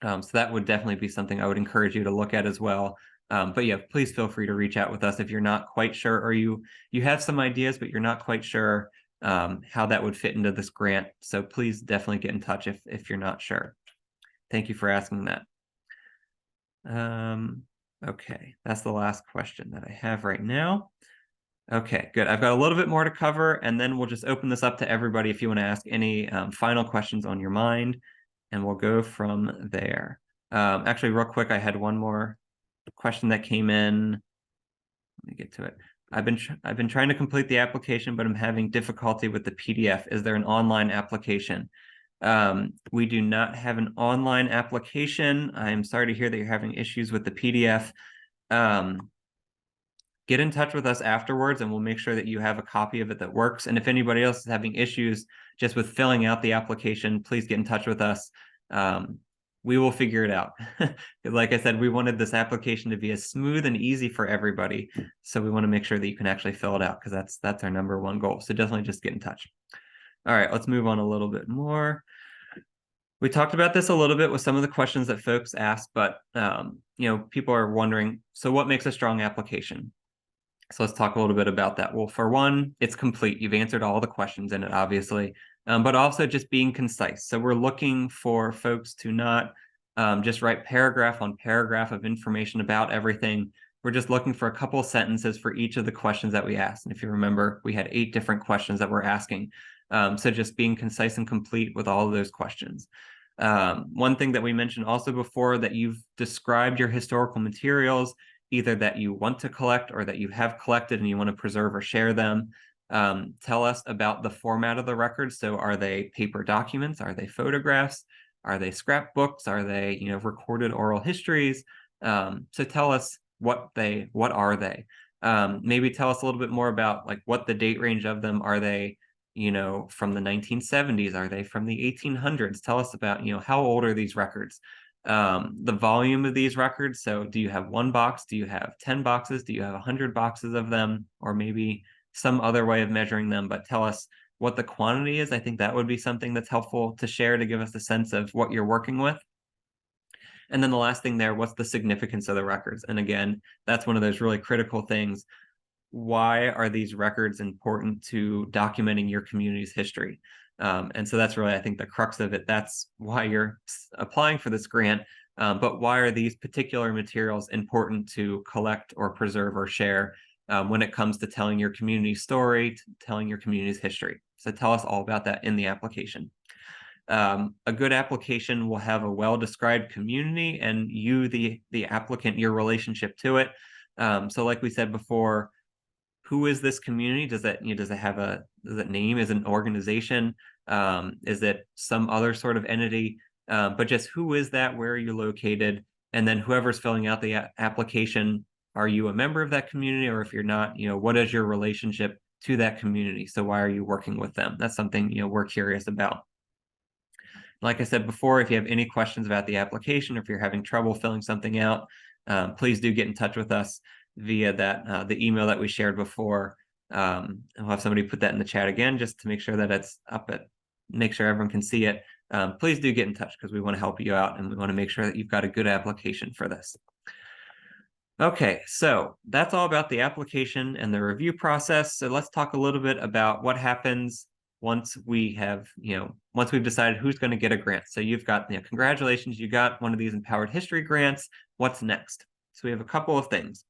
A: So that would definitely be something I would encourage you to look at as well. But yeah, please feel free to reach out with us if you're not quite sure, or you have some ideas, but you're not quite sure how that would fit into this grant. So please definitely get in touch if you're not sure. Thank you for asking that. Okay, that's the last question that I have right now. Okay, good. I've got a little bit more to cover, and then we'll just open this up to everybody if you want to ask any final questions on your mind, and we'll go from there. Actually, real quick, I had one more question that came in. Let me get to it. I've been trying to complete the application, but I'm having difficulty with the PDF. Is there an online application? We do not have an online application. I'm sorry to hear that you're having issues with the PDF. Get in touch with us afterwards, and we'll make sure that you have a copy of it that works. And if anybody else is having issues just with filling out the application, please get in touch with us. We will figure it out. Like I said, we wanted this application to be as smooth and easy for everybody. So we want to make sure that you can actually fill it out, because that's our number one goal. So definitely just get in touch. All right, let's move on a little bit more. We talked about this a little bit with some of the questions that folks asked, but people are wondering, so what makes a strong application? So let's talk a little bit about that. Well, for one, it's complete. You've answered all the questions in it, obviously, but also just being concise. So we're looking for folks to not just write paragraph on paragraph of information about everything. We're just looking for a couple of sentences for each of the questions that we asked. And if you remember, we had 8 different questions that we're asking. So just being concise and complete with all of those questions. One thing that we mentioned also before, that you've described your historical materials, either that you want to collect or that you have collected and you want to preserve or share them. Tell us about the format of the records. So are they paper documents? Are they photographs? Are they scrapbooks? Are they, recorded oral histories? So tell us what are they? Maybe tell us a little bit more about like what the date range of them. Are they, from the 1970s? Are they from the 1800s? Tell us about, how old are these records? The volume of these records. So do you have 1 box? Do you have 10 boxes? Do you have 100 boxes of them? Or maybe some other way of measuring them, but tell us what the quantity is. I think that would be something that's helpful to share to give us a sense of what you're working with. And then the last thing there, what's the significance of the records? And again, that's one of those really critical things. Why are these records important to documenting your community's history? And so that's really, I think, the crux of it. That's why you're applying for this grant. But why are these particular materials important to collect or preserve or share when it comes to telling your community's story, telling your community's history? So tell us all about that in the application. A good application will have a well-described community and you, the applicant, your relationship to it. So like we said before, who is this community? Does it have does it name? Is it an organization? Is it some other sort of entity? But just who is that? Where are you located? And then whoever's filling out the application, are you a member of that community? Or if you're not, what is your relationship to that community? So why are you working with them? That's something, we're curious about. Like I said before, if you have any questions about the application, or if you're having trouble filling something out, please do get in touch with us via that the email that we shared before. And we'll have somebody put that in the chat again, just to make sure that it's up make sure everyone can see it. Please do get in touch, because we want to help you out and we want to make sure that you've got a good application for this. Okay, so that's all about the application and the review process. So let's talk a little bit about what happens once we have, once we've decided who's going to get a grant. So you've got, congratulations, you got one of these Empowered History grants. What's next? So we have a couple of things.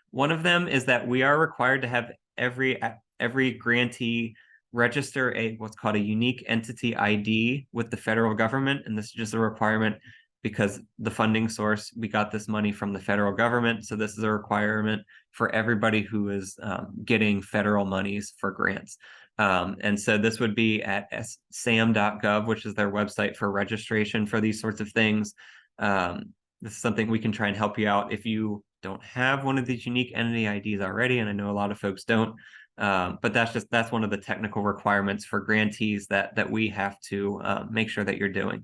A: One of them is that we are required to have every grantee register what's called a unique entity ID with the federal government. And this is just a requirement because the funding source, we got this money from the federal government. So this is a requirement for everybody who is getting federal monies for grants. And so this would be at sam.gov, which is their website for registration for these sorts of things. This is something we can try and help you out if you don't have one of these unique entity IDs already. And I know a lot of folks don't, but that's one of the technical requirements for grantees that we have to make sure that you're doing.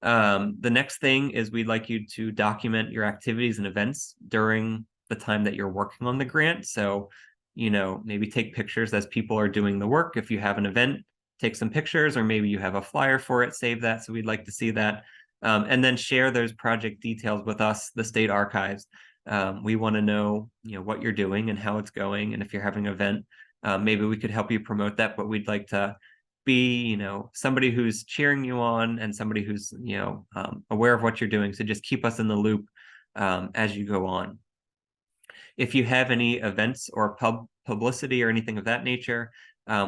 A: The next thing is we'd like you to document your activities and events during the time that you're working on the grant. So, maybe take pictures as people are doing the work. If you have an event, take some pictures, or maybe you have a flyer for it, save that. So we'd like to see that. and then share those project details with us, the state archives. We want to know, what you're doing and how it's going, and if you're having an event, maybe we could help you promote that. But we'd like to be, somebody who's cheering you on and somebody who's, aware of what you're doing. So just keep us in the loop as you go on. If you have any events or publicity or anything of that nature,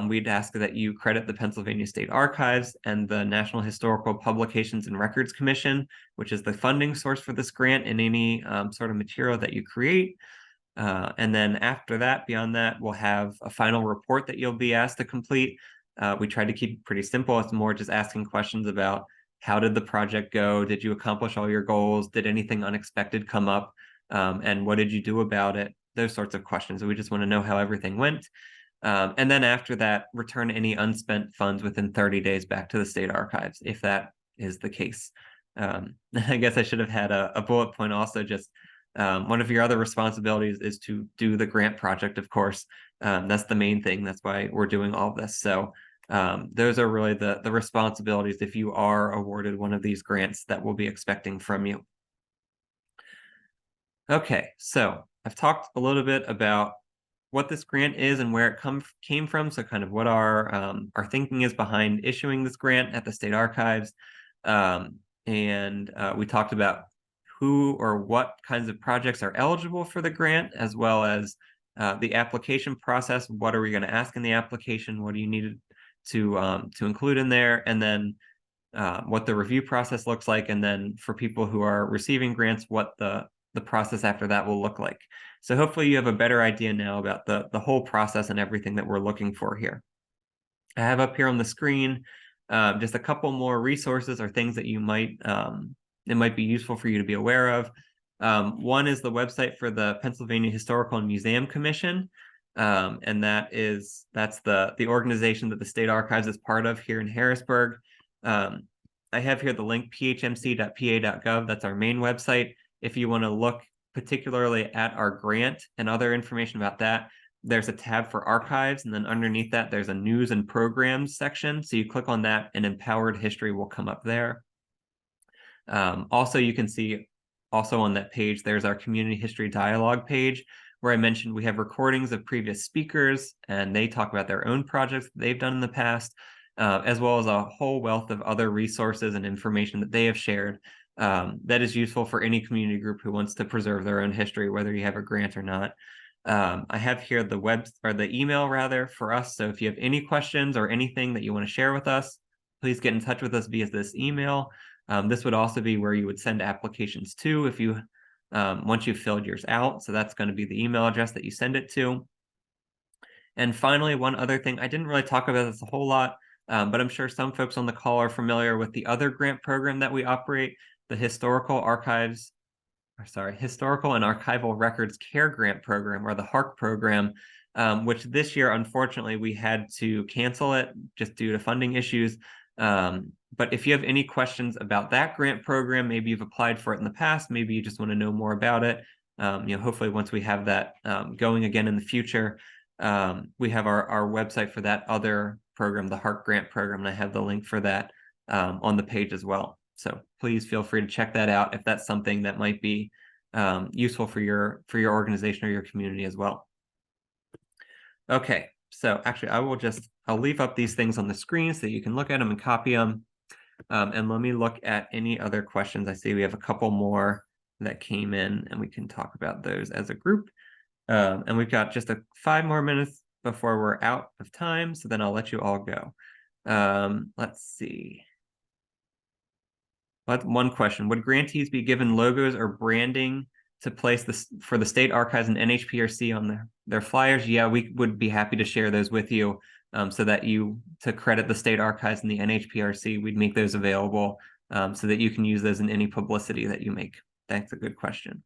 A: we'd ask that you credit the Pennsylvania State Archives and the National Historical Publications and Records Commission, which is the funding source for this grant, in any sort of material that you create. And then after that, beyond that, we'll have a final report that you'll be asked to complete. We tried to keep it pretty simple. It's more just asking questions about how did the project go? Did you accomplish all your goals? Did anything unexpected come up? And what did you do about it? Those sorts of questions. We just want to know how everything went. And then after that, return any unspent funds within 30 days back to the state archives, if that is the case. I guess I should have had a bullet point also. Just one of your other responsibilities is to do the grant project, of course. That's the main thing. That's why we're doing all of this. So those are really the responsibilities if you are awarded one of these grants that we'll be expecting from you. Okay, so I've talked a little bit about what this grant is and where it came from. So kind of what our thinking is behind issuing this grant at the state archives. And we talked about who or what kinds of projects are eligible for the grant, as well as the application process. What are we going to ask in the application? What do you need to include in there? And then what the review process looks like. And then for people who are receiving grants, what the process after that will look like. So hopefully you have a better idea now about the whole process and everything that we're looking for here. I have up here on the screen just a couple more resources or things that it might be useful for you to be aware of. One is the website for the Pennsylvania Historical and Museum Commission. And that's the organization that the State Archives is part of here in Harrisburg. I have here the link phmc.pa.gov. That's our main website. If you want to look particularly at our grant and other information about that, there's a tab for archives, and then underneath that, there's a news and programs section. So you click on that, and Empowered History will come up there. Also, you can see also on that page, there's our Community History Dialogue page, where I mentioned we have recordings of previous speakers, and they talk about their own projects that they've done in the past, as well as a whole wealth of other resources and information that they have shared. That is useful for any community group who wants to preserve their own history, whether you have a grant or not. I have here the email rather for us. So if you have any questions or anything that you want to share with us, please get in touch with us via this email. This would also be where you would send applications to if you once you've filled yours out. So that's going to be the email address that you send it to. And finally, one other thing, I didn't really talk about this a whole lot, but I'm sure some folks on the call are familiar with the other grant program that we operate, the Historical and Archival Records Care Grant Program, or the HARC program, which this year, unfortunately, we had to cancel it just due to funding issues. But if you have any questions about that grant program, maybe you've applied for it in the past, maybe you just want to know more about it. Hopefully once we have that going again in the future, we have our website for that other program, the HARC grant program, and I have the link for that on the page as well. So please feel free to check that out if that's something that might be useful for your organization or your community as well. Okay, so actually I'll leave up these things on the screen so that you can look at them and copy them. And let me look at any other questions. I see we have a couple more that came in, and we can talk about those as a group. And we've got just 5 more minutes before we're out of time, so then I'll let you all go. Let's see. One question: would grantees be given logos or branding to place for the state archives and NHPRC on their flyers? Yeah, we would be happy to share those with you, so that to credit the state archives and the NHPRC, we'd make those available so that you can use those in any publicity that you make. That's a good question.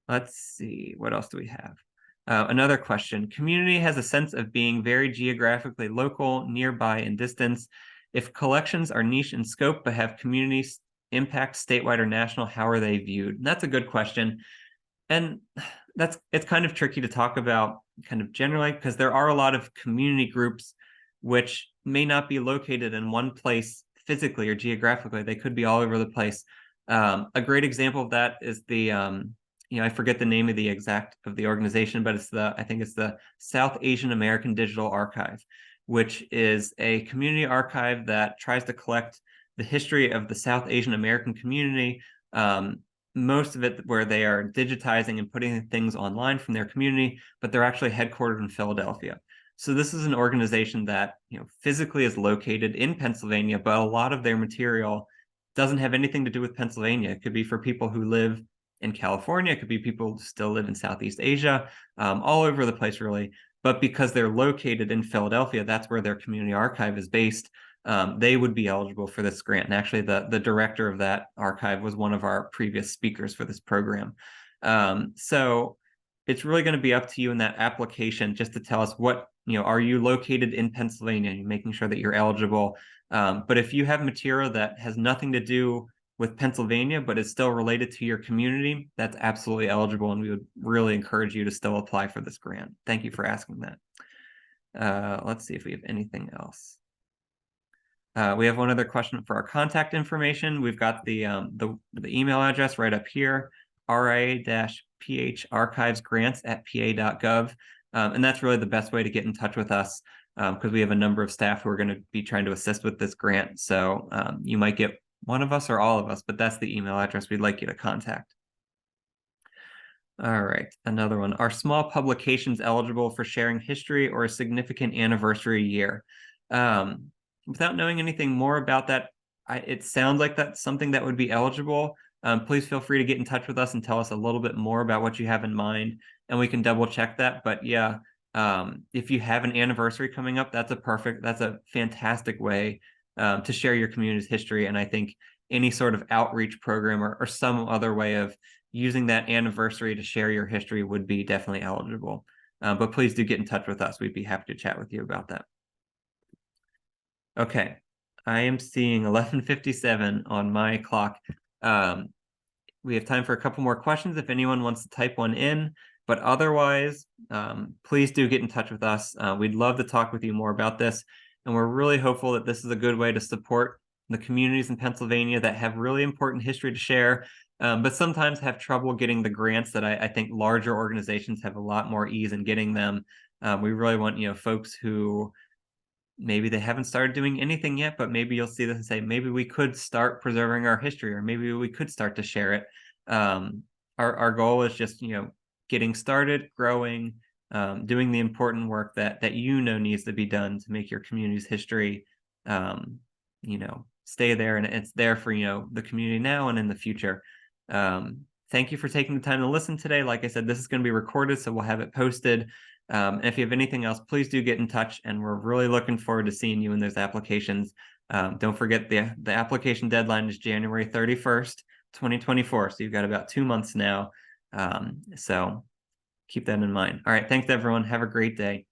A: Let's see, what else do we have? Another question: community has a sense of being very geographically local, nearby in distance. If collections are niche in scope but have community impact statewide or national, how are they viewed? And that's a good question. And it's kind of tricky to talk about kind of generally, because there are a lot of community groups which may not be located in one place physically or geographically. They could be all over the place. A great example of that is the I forget the name of the organization, but I think it's the South Asian American Digital Archive, which is a community archive that tries to collect the history of the South Asian American community. Most of it where they are digitizing and putting things online from their community, but they're actually headquartered in Philadelphia. So this is an organization that physically is located in Pennsylvania, but a lot of their material doesn't have anything to do with Pennsylvania. It could be for people who live in California. It could be people who still live in Southeast Asia, all over the place, really. But because they're located in Philadelphia, that's where their community archive is based. They would be eligible for this grant. And actually, the director of that archive was one of our previous speakers for this program. So it's really going to be up to you in that application just to tell us are you located in Pennsylvania? You're making sure that you're eligible. But if you have material that has nothing to do with Pennsylvania, but is still related to your community, that's absolutely eligible. And we would really encourage you to still apply for this grant. Thank you for asking that. Let's see if we have anything else. We have one other question for our contact information. We've got the email address right up here, ra-pharchivesgrants@pa.gov. And that's really the best way to get in touch with us because we have a number of staff who are going to be trying to assist with this grant. So you might get one of us or all of us, but that's the email address we'd like you to contact. All right, another one. Are small publications eligible for sharing history or a significant anniversary year? Without knowing anything more about that, it sounds like that's something that would be eligible. Please feel free to get in touch with us and tell us a little bit more about what you have in mind, and we can double check that. But yeah, if you have an anniversary coming up, that's a fantastic way to share your community's history. And I think any sort of outreach program or some other way of using that anniversary to share your history would be definitely eligible. But please do get in touch with us. We'd be happy to chat with you about that. Okay, I am seeing 11:57 on my clock. We have time for a couple more questions if anyone wants to type one in, but otherwise, please do get in touch with us. We'd love to talk with you more about this, and we're really hopeful that this is a good way to support the communities in Pennsylvania that have really important history to share, but sometimes have trouble getting the grants that I think larger organizations have a lot more ease in getting them. We really want folks who maybe they haven't started doing anything yet, but maybe you'll see this and say, maybe we could start preserving our history, or maybe we could start to share it. Our goal is just, getting started, growing, doing the important work that needs to be done to make your community's history, stay there, and it's there for, the community now and in the future. Thank you for taking the time to listen today. Like I said, this is going to be recorded, so we'll have it posted. And if you have anything else, please do get in touch, and we're really looking forward to seeing you in those applications. Don't forget the application deadline is January 31st, 2024. So you've got about 2 months now. So keep that in mind. All right. Thanks, everyone. Have a great day.